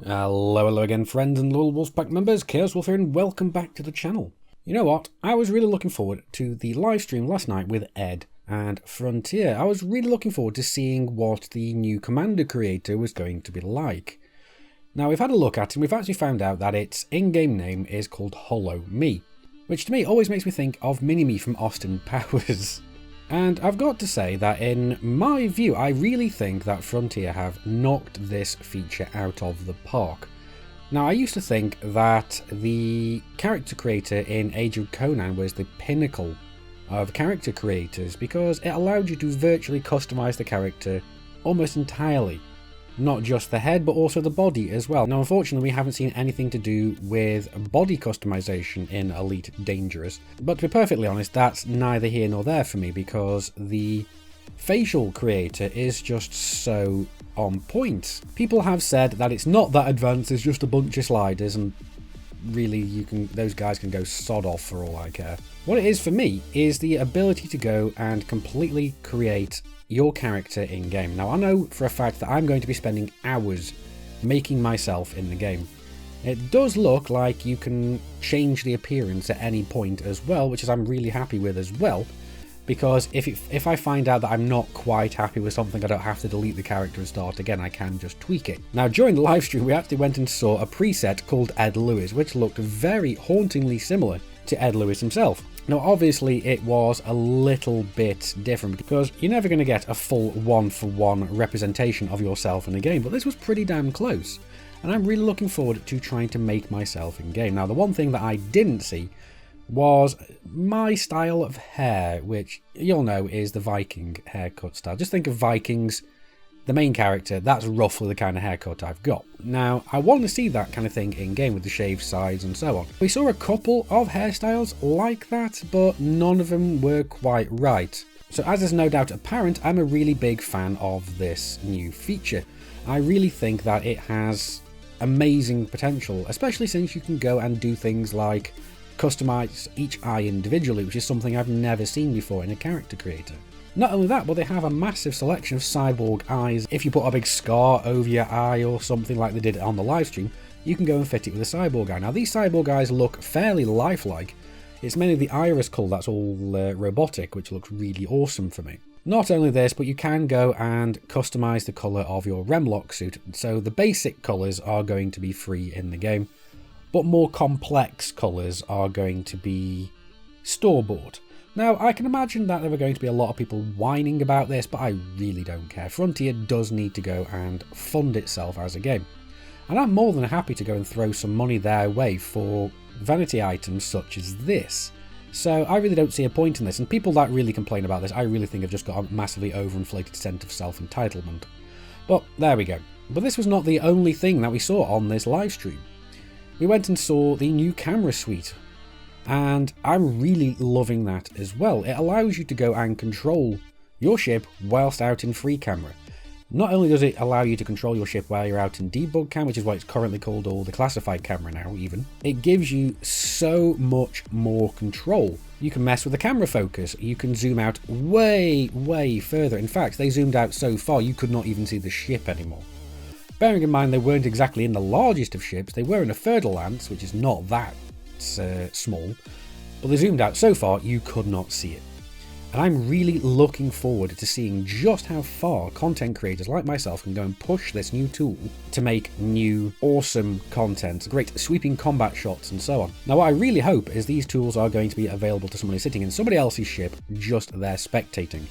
Hello again friends and loyal Wolfpack members, Chaos Wolf here and welcome back to the channel. You know what, I was really looking forward to the live stream last night with Ed and Frontier. I was really looking forward to seeing what the new Commander creator was going to be like. Now we've had a look at it and we've actually found out that its in-game name is called Holo-Me, which to me always makes me think of Mini-Me from Austin Powers. And I've got to say that in my view, I really think that Frontier have knocked this feature out of the park. Now I used to think that the character creator in Age of Conan was the pinnacle of character creators because it allowed you to virtually customize the character almost entirely. Not just the head, but also the body as well. Now, unfortunately, we haven't seen anything to do with body customization in Elite Dangerous. But to be perfectly honest, that's neither here nor there for me because the facial creator is just so on point. People have said that it's not that advanced, it's just a bunch of sliders, and really those guys can go sod off for all I care. What it is for me is the ability to go and completely create your character in game. Now I know for a fact that I'm going to be spending hours making myself in the game. It does look like you can change the appearance at any point as well, which is I'm really happy with as well, because if I find out that I'm not quite happy with something, I don't have to delete the character and start again, I can just tweak it. Now during the live stream we actually went and saw a preset called Ed Lewis, which looked very hauntingly similar to Ed Lewis himself. Now obviously it was a little bit different because you're never going to get a full one-for-one representation of yourself in a game, but this was pretty damn close. And I'm really looking forward to trying to make myself in game. Now the one thing that I didn't see was my style of hair, which you'll know is the Viking haircut style. Just think of Vikings, the main character, that's roughly the kind of haircut I've got. Now, I want to see that kind of thing in-game with the shaved sides and so on. We saw a couple of hairstyles like that, but none of them were quite right. So as is no doubt apparent, I'm a really big fan of this new feature. I really think that it has amazing potential, especially since you can go and do things like customize each eye individually, which is something I've never seen before in a character creator. Not only that, but they have a massive selection of cyborg eyes. If you put a big scar over your eye or something like they did on the live stream, you can go and fit it with a cyborg eye. Now these cyborg eyes look fairly lifelike. It's mainly the iris colour that's all robotic, which looks really awesome for me. Not only this, but you can go and customise the colour of your Remlock suit. So the basic colours are going to be free in the game, but more complex colours are going to be store-bought. Now, I can imagine that there are going to be a lot of people whining about this, but I really don't care. Frontier does need to go and fund itself as a game. And I'm more than happy to go and throw some money their way for vanity items such as this. So I really don't see a point in this, and people that really complain about this, I really think have just got a massively overinflated sense of self-entitlement. But there we go. But this was not the only thing that we saw on this live stream. We went and saw the new camera suite, and I'm really loving that as well. It allows you to go and control your ship whilst out in free camera. Not only does it allow you to control your ship while you're out in debug cam, which is what it's currently called, or the classified camera now even, it gives you so much more control. You can mess with the camera focus, you can zoom out way, way further. In fact, they zoomed out so far you could not even see the ship anymore. Bearing in mind they weren't exactly in the largest of ships, they were in a Fer-de-Lance, which is not that small, but they zoomed out so far you could not see it. And I'm really looking forward to seeing just how far content creators like myself can go and push this new tool to make new awesome content, great sweeping combat shots and so on. Now what I really hope is these tools are going to be available to someone who's sitting in somebody else's ship just there spectating.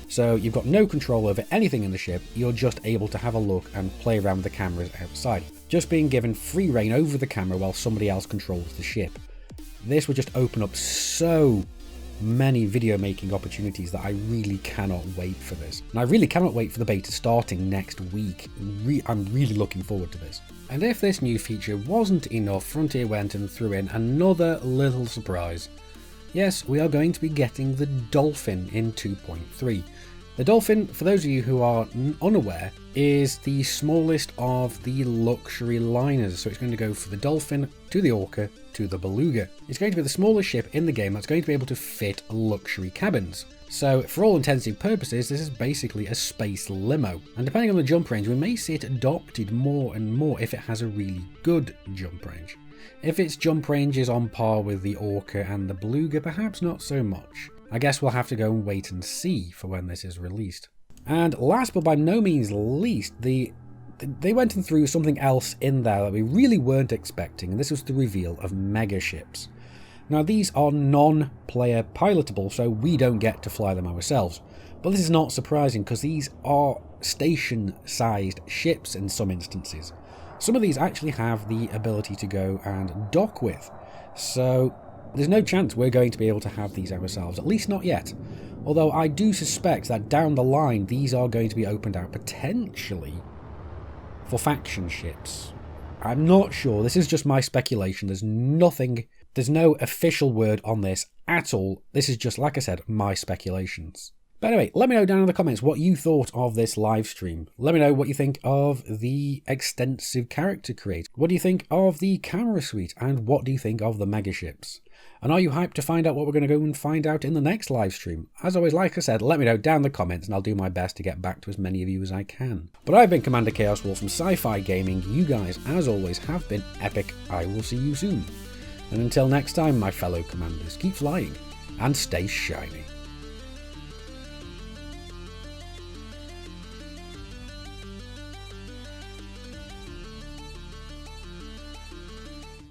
So you've got no control over anything in the ship, you're just able to have a look and play around with the cameras outside. Just being given free reign over the camera while somebody else controls the ship. This would just open up so many video making opportunities that I really cannot wait for this. And I really cannot wait for the beta starting next week. I'm really looking forward to this. And if this new feature wasn't enough, Frontier went and threw in another little surprise. Yes, we are going to be getting the Dolphin in 2.3. The Dolphin, for those of you who are unaware, is the smallest of the luxury liners. So it's going to go for the Dolphin, to the Orca, to the Beluga. It's going to be the smallest ship in the game that's going to be able to fit luxury cabins. So for all intents and purposes, this is basically a space limo. And depending on the jump range, we may see it adopted more and more if it has a really good jump range. If its jump range is on par with the Orca and the Beluga, perhaps not so much. I guess we'll have to go and wait and see for when this is released. And last but by no means least, they went and threw something else in there that we really weren't expecting, and this was the reveal of mega ships. Now these are non-player pilotable, so we don't get to fly them ourselves. But this is not surprising because these are station-sized ships in some instances. Some of these actually have the ability to go and dock with, so there's no chance we're going to be able to have these ourselves, at least not yet. Although I do suspect that down the line these are going to be opened out potentially for faction ships. I'm not sure, this is just my speculation, there's no official word on this at all. This is just, like I said, my speculations. But anyway, let me know down in the comments what you thought of this live stream. Let me know what you think of the extensive character create. What do you think of the camera suite? And what do you think of the mega ships? And are you hyped to find out what we're going to go and find out in the next live stream? As always, like I said, let me know down in the comments and I'll do my best to get back to as many of you as I can. But I've been Commander Chaos Wolf from Sci-Fi Gaming. You guys, as always, have been epic. I will see you soon. And until next time, my fellow commanders, keep flying and stay shiny.